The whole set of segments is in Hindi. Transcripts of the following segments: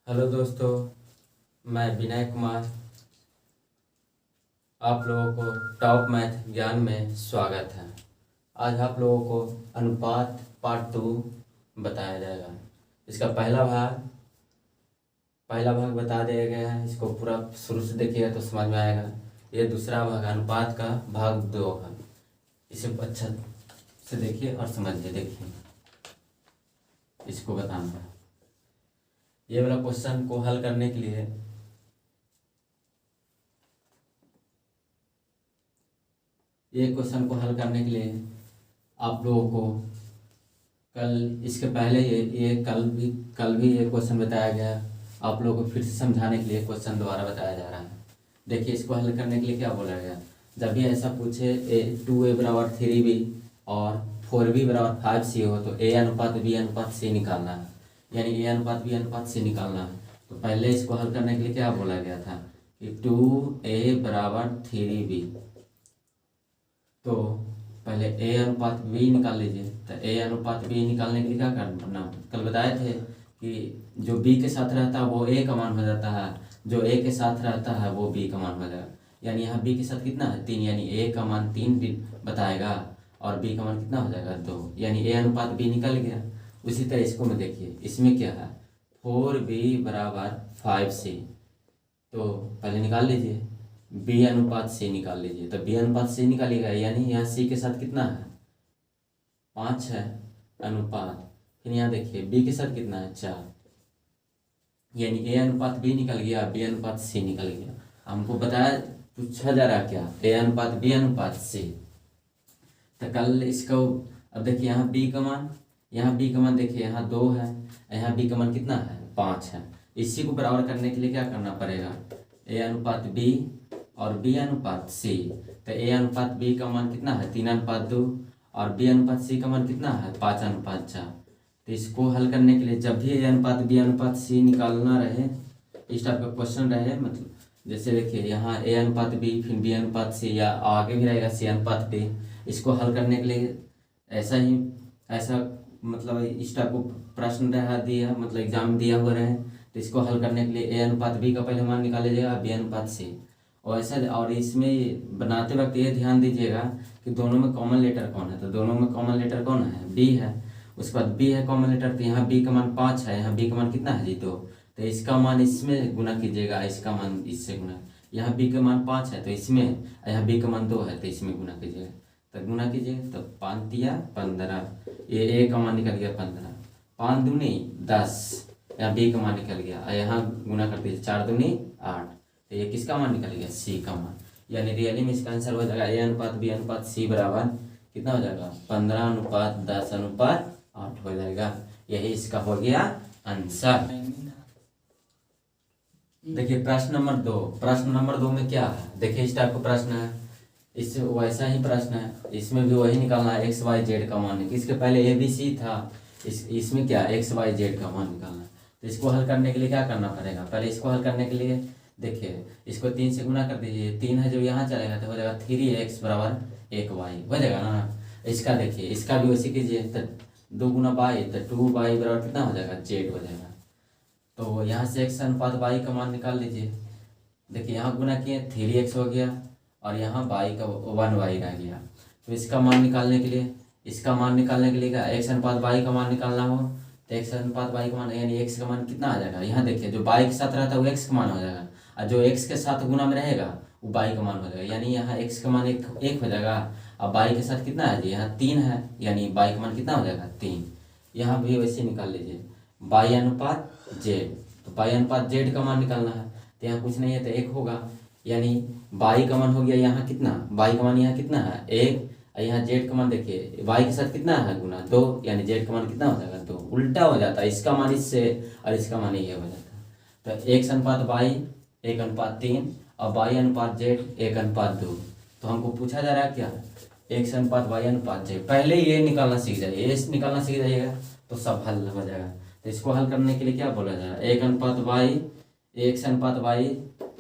हेलो दोस्तों, मैं विनय कुमार आप लोगों को टॉप मैथ ज्ञान में स्वागत है। आज आप लोगों को अनुपात पार्ट 2 बताया जाएगा। इसका पहला भाग बता दिया गया है। इसको पूरा शुरू से देखिएगा तो समझ में आएगा। ये दूसरा भाग अनुपात का भाग 2 है। इसे अच्छा से देखिए और समझिए। देखिए, इसको बताना है। ये वाला क्वेश्चन को हल करने के लिए आप लोगों को इसके पहले कल भी ये क्वेश्चन बताया गया। आप लोगों को फिर से समझाने के लिए क्वेश्चन दोबारा बताया जा रहा है। देखिए, इसको हल करने के लिए क्या बोला गया। जब भी ऐसा पूछे 2a बराबर 3b और 4b बराबर 5c हो तो a अनुपात b अनुपात c निकालना है, यानी a अनुपात b अनुपात c निकालना है। तो पहले इसको हल करने के लिए क्या बोला गया था कि 2a बराबर 3b। तो पहले a अनुपात b निकाल लीजिए। तो a अनुपात b निकालने के लिए क्या करना, कल बताए थे कि जो b के साथ रहता है वो a का मान हो जाता है, जो a के साथ रहता है वो b का मान हो जाएगा। यानी यहाँ b के साथ कितना है 3, यानी a का मान 3 बताएगा और b का मान कितना हो जाएगा 2, यानी a अनुपात b निकल गया। उसी तरह इसको में देखिए, इसमें क्या है 4b बराबर 5c। तो पहले निकाल लीजिए, b अनुपात c निकाल लीजिए। तो b अनुपात c निकालिएगा, यानी यहाँ c के साथ कितना है 5 है अनुपात। फिर यहाँ देखिए b के साथ कितना है 4, यानी a अनुपात b निकल गया, b अनुपात c निकल गया। हमको बताया पूछा जा रहा क्या a अनुपात b अनुपात c। तो कल इसको अब देखिए यहाँ b का मान देखिए, यहाँ 2 है, यहाँ b का मान कितना है 5 है। इसी को बराबर करने के लिए क्या करना पड़ेगा a अनुपात b और b अनुपात c। तो a अनुपात b का मान कितना है 3 अनुपात 2 और b अनुपात c का मान कितना है 5 अनुपात 4। तो इसको हल करने के लिए जब भी a अनुपात b अनुपात c निकालना रहे, इस टाइप का क्वेश्चन रहे, मतलब जैसे देखिए यहाँ a अनुपात b फिर b अनुपात c या आगे भी रहेगा c अनुपात d। इसको हल करने के लिए ऐसा मतलब इस टाइप को प्रश्न रहा दिया, मतलब एग्जाम दिया हुआ रहे। तो इसको हल करने के लिए a अनुपात b का पहले मान निकाल लीजिएगा, b अनुपात c और ऐसा। और इसमें बनाते वक्त ये ध्यान दीजिएगा कि दोनों में कॉमन लेटर कौन है। तो दोनों में कॉमन लेटर कौन है b है। उसके बाद b है कॉमन लेटर, तो यहाँ b का मान 5 है, यहाँ b का मान कितना है जी 2। तो इसका मान इसमें गुना कीजिएगा, इसका मान इससे गुना। यहाँ b का मान 5 है तो इसमें, यहाँ b का मान 2 है तो इसमें गुना कीजिएगा। तो गुना कीजिए तो 5 दिया 15, ये a का मान निकल गया 15, 5 दूनी 10, यहाँ b का मान निकल गया और यहाँ गुना कर दीजिए 4 दूनी 8। तो ये किसका मान निकल गया c का मान। यानी रियली में इसका आंसर हो जाएगा a अनुपात b अनुपात c बराबर कितना हो जाएगा 15 अनुपात 10 अनुपात 8 हो जाएगा। यही इसका हो गया आंसर। देखिए प्रश्न नंबर 2 में क्या है। देखिए इस टाइप का प्रश्न है, इससे वैसा ही प्रश्न है, इसमें भी वही निकालना है x y z का मान। इसके पहले a b c था, इसमें क्या x y z का मान निकालना है। तो इसको हल करने के लिए क्या करना पड़ेगा, पहले इसको हल करने के लिए देखिए इसको 3 से गुना कर दीजिए। 3 है जो यहाँ चलेगा तो हो जाएगा 3x बराबर 1y हो जाएगा ना। इसका देखिए इसका भी वैसे कीजिए, तो 2 गुना y तो 2y बराबर कितना हो जाएगा z हो जाएगा। तो यहाँ से x अनुपात y का मान निकाल लीजिए। देखिए यहाँ गुना किए 3x हो गया और यहाँ y का 1y रह गया। तो इसका मान निकालने के लिए क्या x अनुपात y का मान निकालना हो तो x अनुपात y का मान, यानी x का मान कितना आ जाएगा। यहाँ देखिए जो y के साथ रहता है वो x का मान हो जाएगा और जो x के साथ गुना में रहेगा वो y का मान हो जाएगा। यानी यहाँ x का मान एक हो जाएगा और y के साथ कितना है जी यहाँ 3 है, यानी y का मान कितना हो जाएगा 3। यहाँ भी वैसे निकाल लीजिए y अनुपात z। तो y अनुपात z का मान निकालना है तो यहाँ कुछ नहीं है तो 1 होगा, यानी y का मान हो गया यहाँ कितना, y का मान यहाँ कितना है 1 और यहाँ z का मान देखिए y के साथ कितना है गुना 2, यानी z का मान कितना हो जाएगा 2। उल्टा हो जाता है, इसका मान इससे और इसका मान ये हो जाता है। तो x अनुपात y 1 अनुपात 3 और y अनुपात z 1 अनुपात 2। तो हमको पूछा जा रहा है क्या x अनुपात y अनुपात z। पहले ये निकालना सीख जाइए, ये निकालना सीख जाइएगा तो सब हल हो जाएगा। तो इसको हल करने के लिए क्या बोला जा रहा है 1 अनुपात y, x अनुपात y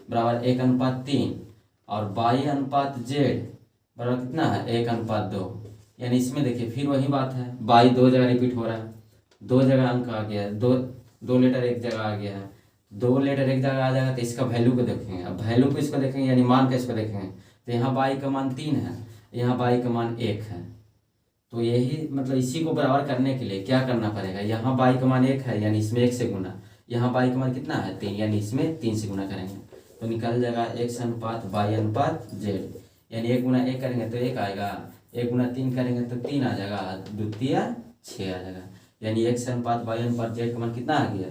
बराबर 1 अनुपात 3 और y अनुपात z बराबर कितना है 1 अनुपात 2। यानी इसमें देखिए फिर वही बात है, y 2 जगह रिपीट हो रहा है, 2 जगह अंक आ गया है, दो लेटर एक जगह आ गया है। दो लेटर एक जगह आ जाएगा तो इसका वैल्यू को देखेंगे। अब वैल्यू को इसको देखेंगे यानी मान का इसको देखेंगे, तो यहाँ y का मान 3 है, यहाँ y का मान 1 है। तो यही मतलब इसी को बराबर करने के लिए क्या करना पड़ेगा, यहाँ y का मान 1 है यानी इसमें 1 से गुना, यहाँ y का मान कितना है 3 यानी इसमें 3 से गुना करेंगे तो निकल जाएगा x अनुपात y अनुपात z। यानी 1 गुना 1 करेंगे तो 1 आएगा, 1 गुना 3 करेंगे तो 3 आ जाएगा, द्वितीय 6 आ जाएगा। यानी x अनुपात y अनुपात z का मान कितना आ गया,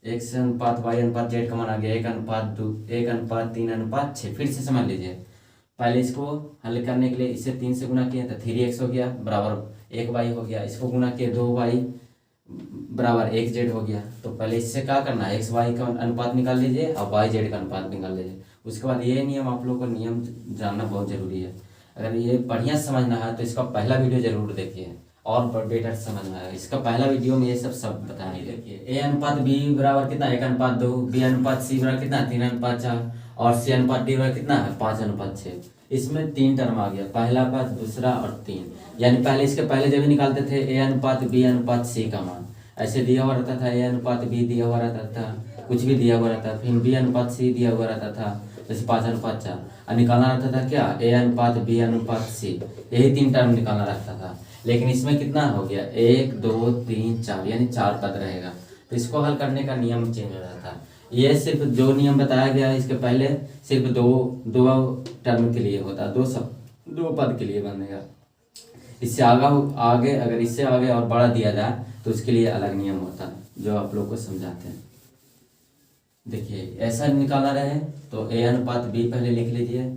x अनुपात y अनुपात z का मान आ गया 1 अनुपात 2, 1 अनुपात 3 अनुपात 6। फिर से समझ लीजिए, पहले इसको हल करने के लिए इसे 3 से गुना किया तो 3x हो गया बराबर 1y हो गया, इसको गुना किए 2y बराबर 1z हो गया। तो पहले इससे क्या करना है, xy का अनुपात निकाल लीजिए और yz का अनुपात निकाल लीजिए। उसके बाद ये नियम आप लोगों को नियम जानना बहुत ज़रूरी है। अगर ये बढ़िया समझना है तो इसका पहला वीडियो जरूर देखिए और बेटर समझना है। इसका पहला वीडियो में ये सब बताने देखिए। a अनुपात b बराबर कितना 1 अनुपात 2, b अनुपात c बराबर कितना 3 अनुपात 4 और c अनुपात d बराबर कितना है 5 अनुपात 6। इसमें 3 टर्म आ गया, पहला पद दूसरा और 3। यानी पहले इसके पहले जब भी निकालते थे a अनुपात b अनुपात c का मान ऐसे दिया हुआ रहता था, a अनुपात b दिया हुआ रहता था, कुछ भी दिया हुआ रहता, फिर b अनुपात c दिया हुआ रहता था जैसे 5 अनुपात 4, और निकालना रहता था क्या a अनुपात b अनुपात c, यही 3 टर्म निकालना रहता था। लेकिन इसमें कितना हो गया 1 2 3 4 यानी 4 पद रहेगा। तो इसको हल करने का नियम चेंज हो जाता है। ये सिर्फ जो नियम बताया गया है इसके पहले सिर्फ दो टर्म के लिए होता है, दो पद के लिए बनेगा। इससे आगे अगर इससे आगे और बड़ा दिया जाए तो उसके लिए अलग नियम होता है जो आप लोग को समझाते हैं। देखिए ऐसा निकालना रहे तो a अनुपात b पहले लिख लीजिए,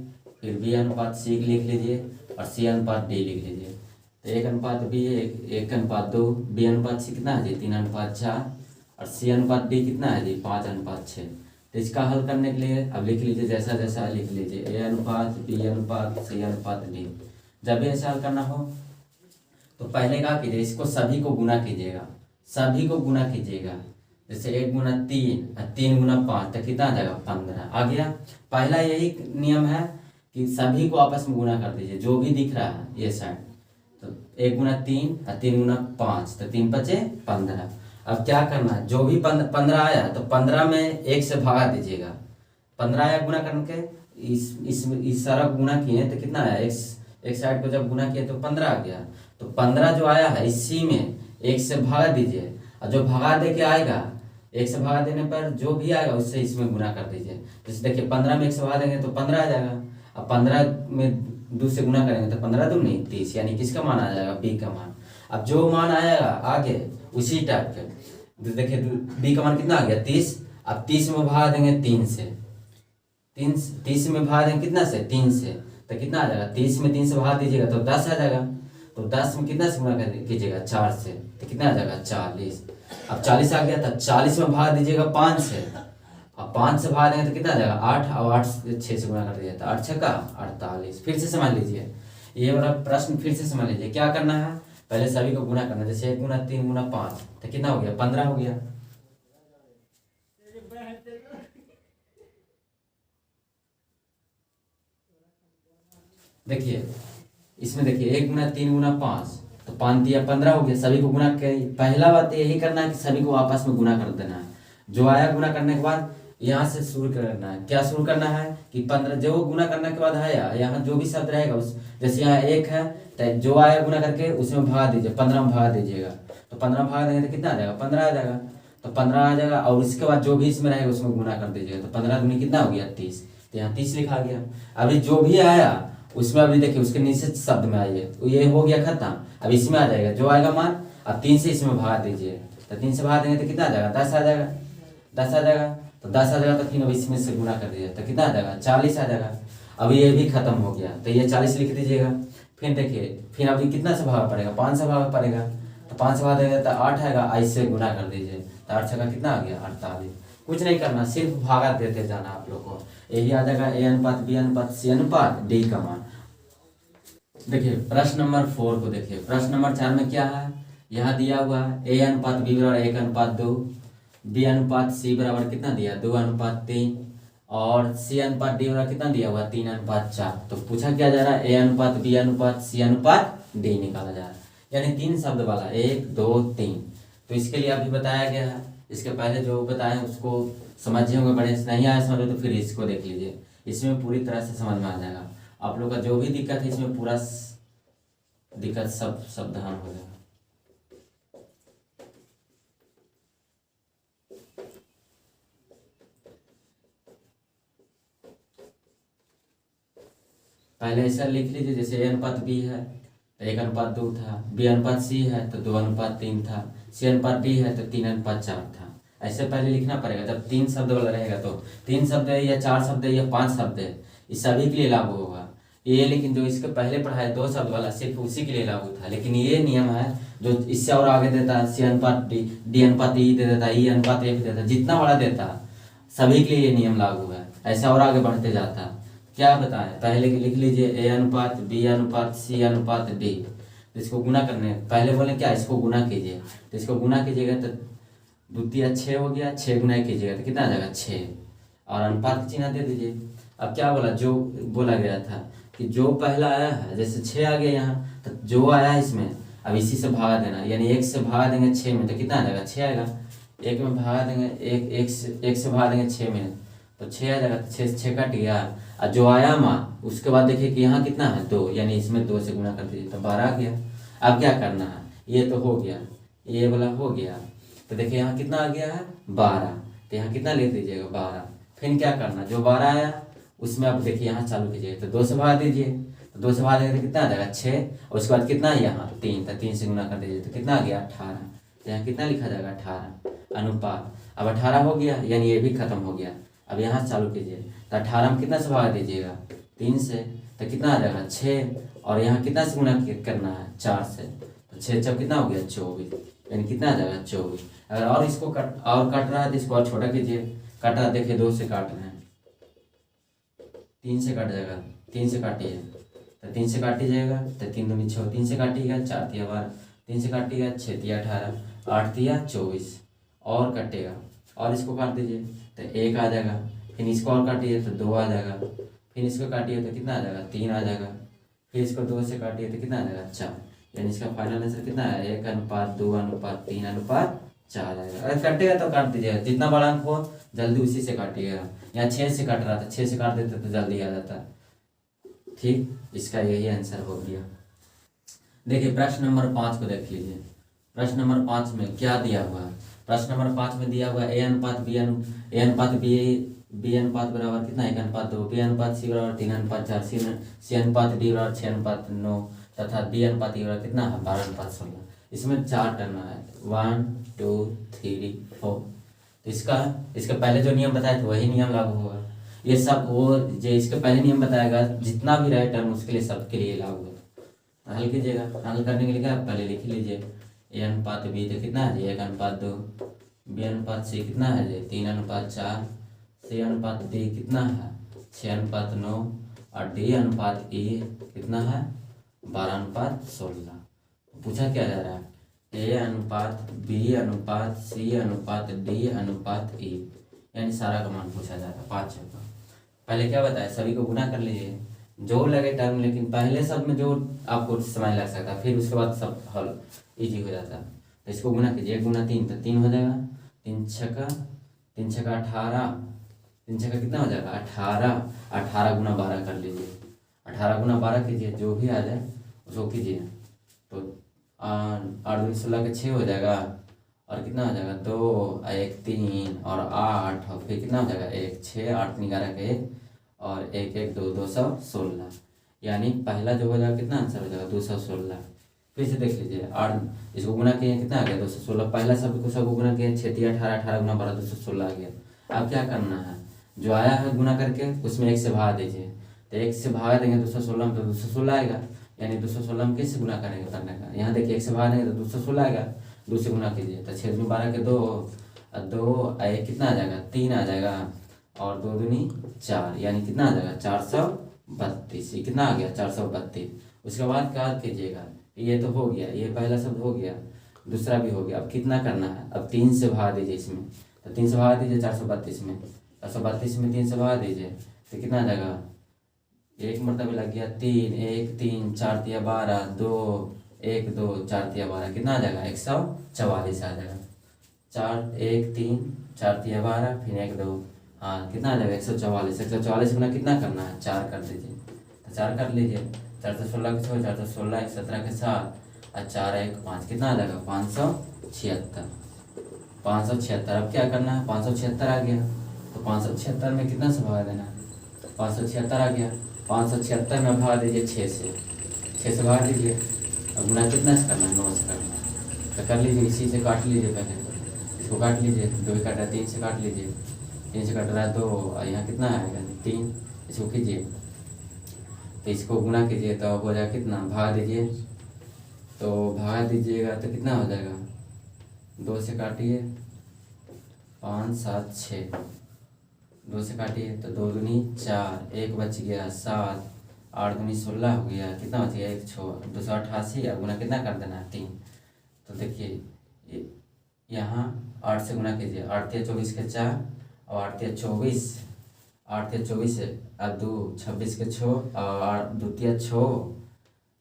फिर b अनुपात c लिख लीजिए और c अनुपात d लिख लीजिए। तो 1 अनुपात b 1 अनुपात 2, b अनुपात c कितना है जी 3 अनुपात 4 और c अनुपात d कितना है जी 5 अनुपात 6। तो इसका हल करने के लिए अब लिख लीजिए जैसा जैसा लिख लीजिए a अनुपात b अनुपात c अनुपात d। जब भी ऐसा हल करना हो तो पहले क्या कीजिए, इसको सभी को गुना कीजिएगा, सभी को गुना कीजिएगा। जैसे 1 गुना 3 और 3 गुना 5 तो कितना आ जाएगा 15 आ गया। पहला यही नियम है कि सभी को आपस में गुना कर दीजिए, जो भी दिख रहा है ये साइड। तो 1 गुना 3 और 3 गुना 5 तो 3 5 15। अब क्या करना है, जो भी 15 आया तो 15 में 1 से भगा दीजिएगा। 15 आया गुना करके इस सारा गुना किए तो कितना आया, एक साइड को जब गुना किए तो 15 आ गया। तो 15 जो आया है इसी में 1 से भगा दीजिए और जो भगा दे के आएगा 1 से भगा देने पर जो भी आएगा उससे इसमें गुना कर दीजिए। जैसे देखिए 15 में 1 से भगा देंगे तो 15 आ जाएगा। अब 15 में 2 से गुना करेंगे तो 15 दूनी 30 यानी किसका मान आ जाएगा b का मान। अब जो मान आएगा आगे उसी टाइप के देखिए b का मान कितना आ गया 30। अब 30 में भगा देंगे 3 से, 30 में भगा देंगे कितना से 3 से तो कितना आ जाएगा 30 में 3 से भगा दीजिएगा तो 10 आ जाएगा। तो 10 में कितना से गुना कीजिएगा 4 से तो कितना आ जाएगा 40। अब 40 आ गया तो 40 में भाग दीजिएगा 5 से, अब 5 से भाग देंगे तो कितना आ जाएगा 8 और 8 से 6 से गुना कर दीजिए तो 8 6 का 48। फिर से समझ लीजिए ये वाला प्रश्न, फिर से समझ लीजिए क्या करना है, पहले सभी को गुना करना है। जैसे 1 गुना 3 गुना 5 तो कितना हो गया 15 हो गया। देखिए इसमें देखिए 1 गुना 3 गुना 5 तो 5 दिया 15 हो गया। सभी को गुना कर, पहला बात यही करना है कि सभी को आपस में गुना कर देना है। जो आया गुना करने के बाद यहाँ से शुरू करना है। क्या शुरू करना है कि 15 जो गुना करने के बाद आया यहाँ जो भी शब्द रहेगा उस जैसे यहाँ 1 है तो जो आया गुना करके उसमें भगा दीजिए, 15 में भगा दीजिएगा तो 15 में भगा देंगे तो कितना आ जाएगा 15 आ जाएगा। तो 15 आ जाएगा और उसके बाद जो भी इसमें रहेगा उसमें गुना कर दीजिएगा तो 15 दूनी कितना हो गया 30। तो यहाँ 30 लिखा गया। अभी जो भी आया उसमें अभी देखिए उसके नीचे शब्द में आइए तो ये हो गया खत्म। अब इसमें आ जाएगा जो आएगा मान, अब 3 से इसमें भगा दीजिए तो 3 से भगा देंगे तो कितना आ जाएगा 10 आ जाएगा, 10 आ जाएगा। तो 10 आ जाएगा तो फिर अब इसमें से गुना कर दीजिए तो कितना आ जाएगा 40 आ जाएगा। अब ये भी खत्म हो गया तो ये 40 लिख दीजिएगा। फिर देखिए फिर अभी कितना से भागा पड़ेगा 5 से भागा पड़ेगा तो 5 से भागा देंगे तो 8 आएगा, ऐसे गुना कर दीजिए तो 8 का कितना आ गया 48। कुछ नहीं करना, सिर्फ भागा देते जाना आप लोग को। यही आ जाएगा a अनुपात b अनुपात c अनुपात d का मान। देखिए प्रश्न नंबर 4 को देखिए। प्रश्न नंबर 4 में क्या है, यहाँ दिया हुआ है a अनुपात b बराबर 1 अनुपात 2, b अनुपात c बराबर कितना दिया 2 अनुपात 3 और c अनुपात d बराबर कितना दिया हुआ 3 अनुपात 4। तो पूछा क्या जा रहा है a अनुपात b अनुपात c अनुपात d निकाला जा रहा है, यानी 3 शब्द वाला 1 2 3। तो इसके लिए अभी बताया गया है इसके पहले जो बताएं उसको समझे होंगे, बड़े से नहीं आया समझ में तो फिर इसको देख लीजिए, इसमें पूरी तरह से समझ में आ जाएगा। आप लोग का जो भी दिक्कत है इसमें पूरा दिक्कत सब सावधान हो जाएगा। पहले ऐसा लिख लीजिए, जैसे A अनुपात B है तो 1:2 था, B अनुपात C है तो 2:3 था, C अनुपात D है तो 3:4 था। ऐसे पहले लिखना पड़ेगा। जब 3 शब्द वाला रहेगा तो 3 शब्द है या 4 शब्द है या 5 शब्द है, इस सभी के लिए लागू होगा ये। लेकिन जो इसके पहले पढ़ा है 2 शब्द वाला सिर्फ उसी के लिए लागू था। लेकिन ये नियम है जो इससे और आगे देता है, C अनुपात D अनुपात E दे देता है, E अनुपात F देता है, जितना बड़ा देता है सभी के लिए ये नियम लागू है। ऐसा और आगे बढ़ते जाता है। क्या बताएं, पहले लिख लीजिए A अनुपात B अनुपात C अनुपात D। तो इसको गुना करने पहले बोले क्या, इसको गुना कीजिए। तो इसको गुना कीजिएगा तो 2 तिया 6 हो गया, 6 गुना कीजिएगा तो कितना आ जाएगा 6, और अनुपात का चिन्ह दे दीजिए। अब क्या बोला, जो बोला गया था कि जो पहला आया है, जैसे 6 आ गया यहाँ तो जो आया है इसमें अब इसी से भागा देना, यानी 1 से भागा देंगे 6 में तो कितना आ जाएगा 6 आएगा। 1 में भागा देंगे, एक से भागा देंगे 6 में तो 6 आ जाएगा। 6 से 6 कट गया, और जो आया माँ उसके बाद देखिए कि यहाँ कितना है 2, यानी इसमें 2 से गुना कर दीजिए तो 12 आ गया। अब क्या करना है, ये तो हो गया, ये वाला हो गया, तो देखिए यहाँ कितना आ गया है 12, तो यहाँ कितना लिख दीजिएगा 12। फिर क्या करना, जो 12 आया उसमें अब देखिए यहाँ चालू कीजिए तो 2 से भाग दीजिए, तो 2 से भाग देंगे तो कितना आ जाएगा 6, और उसके बाद कितना है यहाँ 3, तो 3 से गुना कर दीजिए तो कितना आ गया 18, तो यहाँ कितना लिखा जाएगा 18 अनुपात। अब 18 हो गया, यानी ये भी खत्म हो गया। अब यहाँ चचालू कीजिए तो 18 में कितना से भाग दीजिएगा 3 से, तो कितना आ जाएगा 6, और यहाँ कितना से गुना करना है 4 से, तो 6 जब कितना हो गया 24, यानी कितना आ जाएगा 24। अगर और इसको कट रहा है तो इसको और छोटा कीजिए। कट रहा देखिए 2 से काट रहे हैं, 3 से कट जाएगा, 3 से काटिए तो 3 से काटिएगा तो 3 दूनी 6, 3 से काटिएगा 4 तिया 12, 3 से काटिएगा 6 तिया 18, 8 तिया 24, और कटेगा और इसको काट दीजिए तो 1 आ जाएगा। फिर इसको और काटिए तो 2 आ जाएगा, फिर इसको काटिए तो कितना आ जाएगा 3 आ जाएगा, फिर इसको 2 से काटिए तो कितना आ जाएगा 4, यानी इसका फाइनल आंसर कितना है 1 अनुपात 2 अनुपात 3 अनुपात 4 आ जाएगा। अगर कटेगा तो काट दीजिएगा, जितना बड़ा अंक हो जल्दी उसी से काटिएगा। यहाँ 6 से काट रहा था, 6 से काट देते तो जल्दी आ जाता। ठीक, इसका यही आंसर हो गया। देखिए प्रश्न नंबर 5 को देख लीजिए। प्रश्न नंबर 5 में क्या दिया हुआ है, प्रश्न नंबर 5 में दिया हुआ ए अनुपात बी अनुपात बराबर कितना 1:2, बी अनुपात सी बराबर 3:4, सी अनुपात डी बराबर 6:9 तथा डी अनुपात ई बराबर कितना है 12:16। इसमें 4 टर्म है 1 2 3 4। तो इसके पहले जो नियम बताए थे वही नियम लागू होगा। ये सब वो जो इसके पहले नियम बताएगा जितना भी रहे टर्म उसके लिए सबके लिए लागू है। हल कीजिएगा, हल करने के लिए क्या पहले लिख लीजिए ए अनुपात बी तो कितना है 1:2, बी अनुपात सी कितना है 3:4, सी अनुपात डी कितना है 6:9 और डी अनुपात ई कितना है 12:16। पूछा क्या जा रहा है ए अनुपात बी अनुपात सी अनुपात डी अनुपात ई, यानी सारा का मान पूछा जा रहा है 5 का। पहले क्या बताया सभी को गुना कर लीजिए जो लगे टर्म, लेकिन पहले सब में जो आपको समय लग सकता है फिर उसके बाद सब हल इजी हो जाता है। तो इसको गुना कीजिए 1 गुना 3 तो 3 हो जाएगा, 3 छक्का 18, 3 छक्का कितना हो जाएगा 18, 18 गुना 12 कर लीजिए, 18 गुना 12 कीजिए जो भी आ जाए उसको कीजिए तो 8 दूनी 16 के 6 हो जाएगा, और कितना हो जाएगा 2 1 3 और 8 और फिर कितना हो जाएगा 1 6 8 3 11 के 1 और 1 1 2 216, यानी पहला जो हो जाएगा कितना आंसर हो जाएगा 216। फिर से देख लीजिए 8 इसको गुना किए कितना आ गया 216, पहला सब को गुना किए 6 3 18, 18 गुना 12 216 आ गया। अब क्या करना है जो आया है गुना करके उसमें 1 से भाग दीजिए, तो 1 से भाग देंगे 216 में तो 216 आएगा, यानी 216 में किससे गुना करेंगे करने का, यहाँ देखिए 1 से भाग देंगे तो 216 आएगा, 2 से गुना कीजिए तो 6 दूनी 12 के 2 और 2 1 कितना आ जाएगा 3 आ जाएगा, और 2 दूनी 4 यानी कितना आ जाएगा 432, ये कितना आ गया 432। उसके बाद क्या कीजिएगा ये तो हो गया, ये पहला शब्द हो गया, दूसरा भी हो गया। अब कितना करना है, अब 3 से भाग दीजिए इसमें, तो 3 से भाग दीजिए 432 में, 432 में 3 से भाग दीजिए तो कितना आ जाएगा, एक मरतबा लग गया 3 1 3 4 तिया 12 2 1 2 4 तिया 12 कितना आ जाएगा 144 आ जाएगा। 4 1 3 4 3 12 फिर 1 2, हाँ कितना आ जाएगा 144। 144 गुना कितना करना है 4 कर दीजिए, तो 4 कर लीजिए। 4 से 16 के 6, 4 से 16 1 17 के 7 और 4 1 5, कितना आ जाएगा 576। 576 अब क्या करना है, 576 आ गया तो 576 में कितना से भगा देना है, 576 आ गया। 576 में भगा दीजिए 6 से, 6 से भगा दीजिए। अब गुना कितना से करना है 9 से करना है, तो कर लीजिए। इसी से काट लीजिए, पहले इसको काट लीजिए, 2 ही काट रहा है 3 से काट लीजिए, 3 से कट रहा है 2 और यहाँ कितना आएगा 3। इसको कीजिए तो इसको गुना कीजिए तो हो जाएगा कितना, भगा दीजिए तो भगा दीजिएगा तो कितना हो जाएगा, 2 से काटिए 5 7 6, 2 से काटिए तो 2 दूनी 4, 1 बच गया 7, 8 दूनी 16 हो गया, कितना बच गया 1 6 288। अब गुना कितना कर देना है 3। तो देखिए यहाँ 8 से गुना कीजिए, 8 3 24 के 4 और 8 3 24, 8 3 24 और 2 26 के 6 और 2 3 6,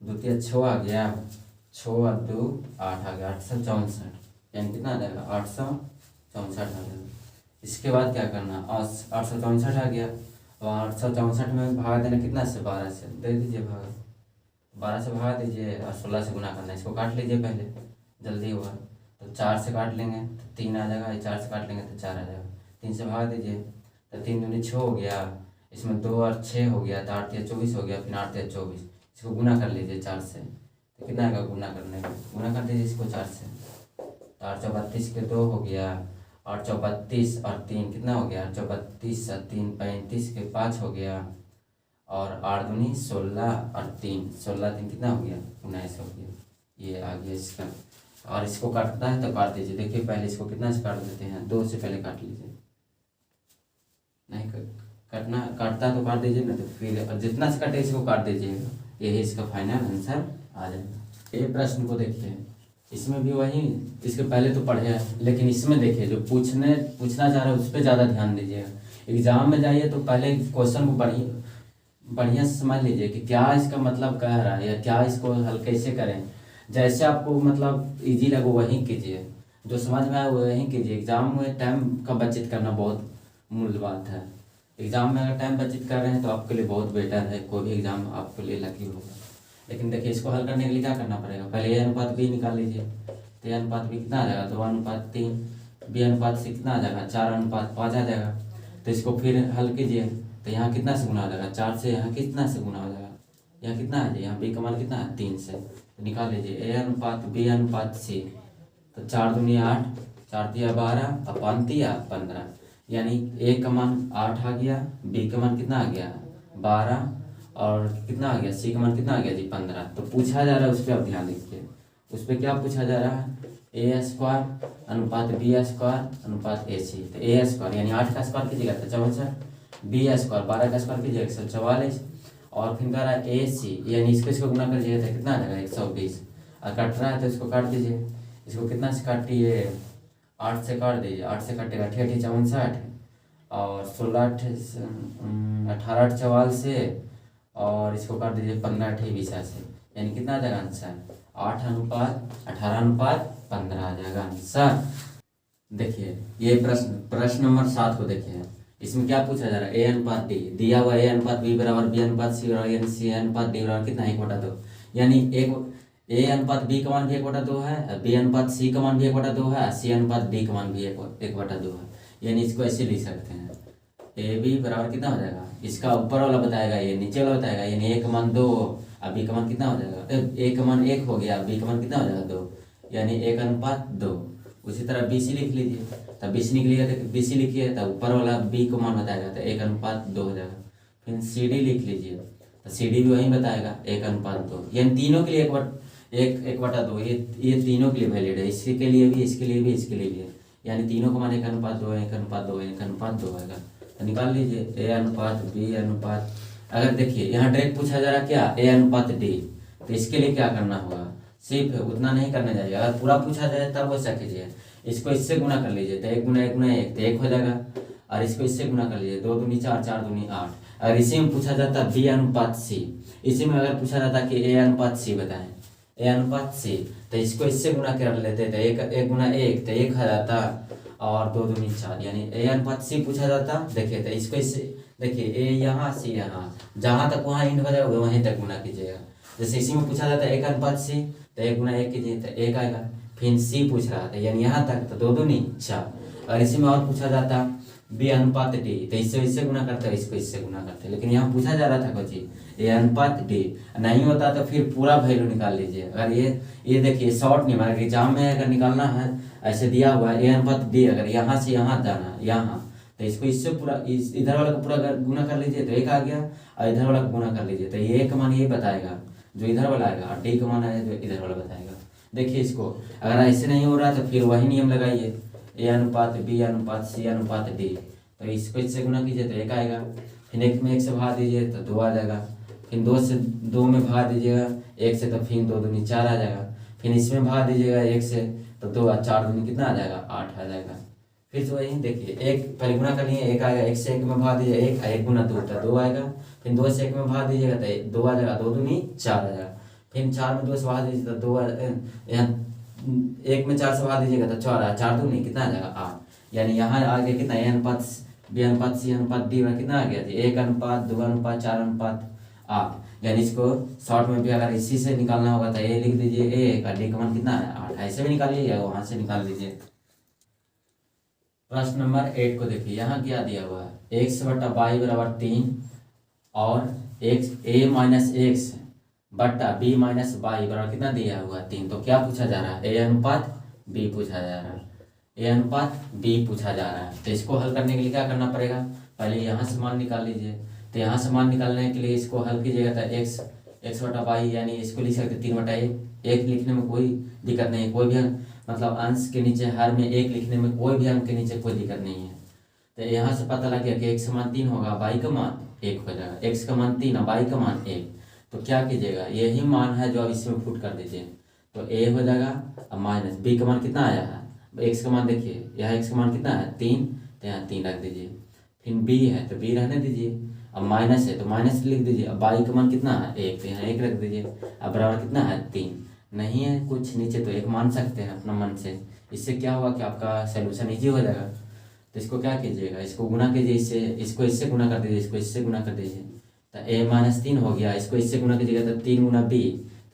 2 3 6 आ गया, 6 और 2 8 आ गया, 864, यानी कितना आ जाएगा 864 आ जाएगा। इसके बाद क्या करना, 864 आ गया और 864 में भागा देना कितना से, 12 से दे दीजिए भागा, 12 से भगा दीजिए और 16 से गुना करना है। इसको काट लीजिए पहले, जल्दी होगा। तो 4 से काट लेंगे तो 3 आ जाएगा, 4 से काट लेंगे तो 4 आ जाएगा, 3 से भगा दीजिए तो 3 दूनी 6 हो गया, इसमें 2 और 6 हो गया तो 8 3 24 हो गया, फिर 8 3 24। इसको गुना कर लीजिए 4 से, तो कितना आएगा गुना करने का, गुना कर दीजिए इसको 4 से, तो 8 4 32 के 2 हो गया, 8 4 32 और 3 कितना हो गया, 8 4 32 और 3 35 के 5 हो गया, और 8 दूनी 16 और 3 16 3 कितना हो गया 19 हो गया। ये आ गया इसका। और इसको काटता है तो काट दीजिए। देखिए पहले इसको कितना से काट देते हैं, 2 से पहले काट लीजिए, नहीं काटना, काटता है तो काट दीजिए, ना तो फिर जितना से काटे इसको काट दीजिएगा। यही इसका फाइनल आंसर आ जाएगा। ये प्रश्न को देखिए, इसमें भी वही, इसके पहले तो पढ़े हैं, लेकिन इसमें देखिए जो पूछना चाह रहा है उस पर ज़्यादा ध्यान दीजिएगा। एग्जाम में जाइए तो पहले क्वेश्चन को बढ़िया से समझ लीजिए कि क्या इसका मतलब कह रहा है या क्या इसको हल कैसे करें। जैसे आपको मतलब इजी लगे वही कीजिए, जो समझ में आए वही कीजिए। एग्जाम में टाइम का बचत करना बहुत मूल बात है। एग्जाम में अगर टाइम बचत कर रहे हैं तो आपके लिए बहुत बेटर है, कोई भी एग्जाम आपके लिए लकी होगा। लेकिन देखिए इसको हल करने के लिए क्या करना पड़ेगा, पहले ए अनुपात बी निकाल लीजिए। तो ए अनुपात बी कितना आ जाएगा, 2 अनुपात 3, बी अनुपात सी कितना आ जाएगा, 4 अनुपात 5 आ जाएगा। तो इसको फिर हल कीजिए तो यहाँ कितना से गुना हो जाएगा, 4 से यहाँ कितना से गुना हो जाएगा, यहाँ कितना है, यहाँ बी का मान कितना है 3 से, तो निकाल लीजिए ए अनुपात बी अनुपात सी। तो 4 दूनी 8, 4 तिया 12 और 5 तिया 15, यानी ए का मान 8 आ गया, बी का मान कितना आ गया 12 और कितना आ गया सी का मान कितना आ गया जी 15। तो पूछा जा रहा है उस पर आप ध्यान दीजिए, उस पर क्या पूछा जा रहा है, ए स्क्वायर अनुपात बी स्क्वायर अनुपात ए सी। तो ए स्क्वायर यानी 8 का स्क्वायर कीजिएगा तो 64, बी स्क्वायर 12 का स्क्वायर कीजिएगा 144, और फिर कह रहा है ए सी यानी इसको गुना कर लीजिएगा तो कितना आ जाएगा 120। और कट रहा है तो इसको काट दीजिए, इसको कितना से काटिए 8 से काट दीजिए, 8 से कटेगा 8 8 64 और 16 18 8 44 से, और इसको काट दीजिए 15 8 20 से, यानी कितना आ जाएगा आंसर 8 अनुपात 18 अनुपात 15 आ जाएगा आंसर। देखिए ये प्रश्न नंबर 7 को देखिए, इसमें क्या पूछा जा रहा है, ए अनुपात डी दिया हुआ, ए अनुपात बी बराबर बी अनुपात सी बराबर, यानी सी अनुपात डी बराबर कितना 1/2, यानी ए अनुपात बी का मान भी 1/2 है, बी अनुपात सी का मान भी 1/2 है, सी अनुपात डी का मान भी 1/2 है। यानी इसको ऐसे लिख सकते हैं, ए बी बराबर कितना हो जाएगा, इसका ऊपर वाला बताएगा ये नीचे वाला बताएगा, यानी ए का मान 2 और बी का मान कितना हो जाएगा, ए का मान 1 हो गया, बी का मान कितना हो जाएगा 2, यानी 1 अनुपात 2। उसी तरह बी सी लिख लीजिए, तब बी सी निकलिएगा तो बी सी लिखिए, तब ऊपर वाला बी को मान बताएगा तो 1 अनुपात 2 हो जाएगा। फिर सी डी लिख लीजिए तो सी डी भी वही बताएगा 1 अनुपात 2, यानी तीनों के लिए 1/2, ये तीनों के लिए वैलिड है, इसके लिए भी, इसके लिए भी, इसके लिए भी है, यानी तीनों का मान 1 अनुपात 2 है, 1 अनुपात 2 है, 1 अनुपात 2 आएगा। तो निकाल लीजिए ए अनुपात बी अनुपात, अगर देखिए यहाँ डायरेक्ट पूछा जा रहा क्या ए अनुपात डी, तो इसके लिए क्या करना होगा, सिर्फ उतना नहीं करना चाहिए, अगर पूरा पूछा जाए तब वैसा कीजिए। इसको इससे गुना कर लीजिए तो 1 गुना 1 गुना 1 तो 1 हो जाएगा, और इसको इससे गुना कर लीजिए 2 दूनी 4 4 दूनी 8। अगर इसी में पूछा जाता बी अनुपात सी, इसी में अगर पूछा जाता कि ए अनुपात सी बताएं, ए अनुपात सी, तो तो इसको इससे गुना कर लेते थे, एक एक गुना एक तो एक आ जाता और दो दूनी चार, यानी ए अनुपात सी पूछा जाता। देखिए तो इसको इससे देखिए ए यहाँ सी यहाँ, जहाँ तक वहाँ इंड हो जाएगा वहीं तक गुना कीजिएगा। जैसे इसी में पूछा जाता है एक अनुपात सी, तो एक गुना एक कीजिए तो एक आएगा। फिर सी पूछ रहा था यानी यहाँ तक तो दो दूनी चार। और इसी में और पूछा जाता बी अनुपात डी, तो इससे गुना करते हैं, इसको इससे गुना करते हैं। लेकिन यहाँ पूछा जा रहा था कुछ ए अनुपात डी, नहीं होता तो फिर पूरा वैल्यू निकाल लीजिए। अगर ये देखिए शॉर्ट नहीं, हमारे एग्जाम में अगर निकालना है ऐसे दिया हुआ है ए अनुपात डी, अगर यहाँ से यहाँ जाना यहाँ, तो इसको इससे पूरा इधर वाला का पूरा गुना कर लीजिए तो एक आ गया, और इधर वाला का गुना कर लीजिए तो ये का मान ये बताएगा जो इधर वाला आएगा, और डी का मान है जो इधर वाला बताएगा। देखिए इसको अगर ऐसे नहीं हो रहा तो फिर वही नियम लगाइए, ए अनुपात बी अनुपात सी अनुपात डी, तो इसको इससे गुना कीजिए तो एक आएगा। फिर एक में एक से भगा दीजिए तो दो आ जाएगा। फिर दो से दो में भगा दीजिएगा एक से, तो फिर दो दूनी चार आ जाएगा। फिर इसमें भगा दीजिएगा एक से तो दो, चार दूनी कितना आ जाएगा आठ आ जाएगा। फिर से वही देखिए एक पहले गुना कर लिए एक आएगा, एक से एक में भगा दीजिए एक गुना दो तो दो आएगा। फिर दो से एक में भगा दीजिएगा तो दो आ जाएगा, दो दूनी चार आ जाएगा। फिर चार में दो से भगा दीजिए तो दो, यहाँ एक में चार से भगा दीजिएगा तो चार, चार दूनी कितना आ जाएगा आठ। यानी यहाँ आ गया कितना ए अनुपात बी अनुपात सी अनुपात डी कितना आ गया जी एक अनुपात दो अनुपात चार अनुपात आठ। यानी इसको शॉर्ट में भी अगर इसी से निकालना होगा तो ए लिख दीजिए ए का, डी का मान कितना है आठ, ऐसे भी निकालिए या वहां से निकाल लीजिए। प्रश्न नंबर 8 को देखिए, यहाँ क्या दिया हुआ है एक्स बटा वाई बराबर 3 और एक्स ए माइनस एक्स बटा बी माइनस वाई बराबर कितना दिया हुआ है 3। तो क्या पूछा जा रहा है ए अनुपात बी पूछा जा रहा है, ए अनुपात बी पूछा जा रहा है। तो इसको हल करने के लिए क्या करना पड़ेगा, पहले यहाँ से मान निकाल लीजिए। तो यहाँ से मान निकालने के लिए इसको हल कीजिएगा तो एक्स बटा वाई यानी इसको लिख सकते 3 बटा एक लिखने में कोई दिक्कत नहीं है, कोई भी मतलब अंश के नीचे हर में एक लिखने में कोई भी अंक के नीचे कोई दिक्कत नहीं है। तो यहाँ से पता लग गया कि एक्स का मान 3 होगा, वाई का मान 1 हो जाएगा। एक्स का मान 3 और वाई का मान 1, तो क्या कीजिएगा यही मान है जो अब इसमें पुट कर दीजिए तो ए हो जाएगा। अब माइनस बी का मान कितना आया है, एक्स का मान देखिए यहाँ एक्स का मान कितना है 3, तो यहाँ 3 रख दीजिए। फिर बी है तो बी रहने दीजिए, अब माइनस है तो माइनस लिख दीजिए। अब वाई का मान कितना है 1, तो यहाँ 1 रख दीजिए। अब बराबर कितना है 3, नहीं है कुछ नीचे तो 1 मान सकते हैं अपना मन से। इससे क्या हुआ कि आपका सोल्यूशन ईजी हो जाएगा। तो इसको क्या कीजिएगा, इसको गुना कीजिए, इससे इसको इससे गुना कर दीजिए, इसको इससे गुना कर दीजिए तो ए माइनस 3 हो गया। इसको इससे गुना कीजिएगा तो 3 गुना बी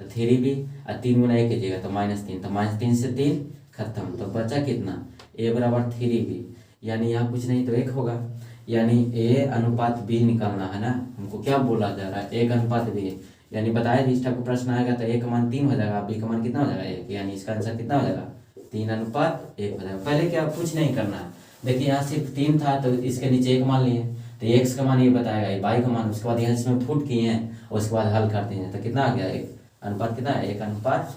तो 3 बी, और 3 गुना ए कीजिएगा तो -3, तो -3 से 3 खत्म। तो बचा कितना ए बराबर 3b, यानी यहाँ कुछ नहीं तो 1 होगा। यानी ए अनुपात बी निकालना है ना, हमको क्या बोला जा रहा है 1 अनुपात बी। यानी बताया इस टाइप का प्रश्न आएगा तो ए का मान 3 हो जाएगा, बी का मान कितना हो जाएगा 1, यानी इसका आंसर कितना हो जाएगा 3 अनुपात 1 हो जाएगा। पहले क्या कुछ नहीं करना है, देखिए यहाँ सिर्फ 3 था तो इसके नीचे 1 मान लिए तो एक्स का मान ये बताएगा, ये वाई का मान, उसके बाद यहाँ इसमें फुट किए हैं और उसके बाद हल करते हैं तो कितना आ गया 1 अनुपात कितना है 1 अनुपात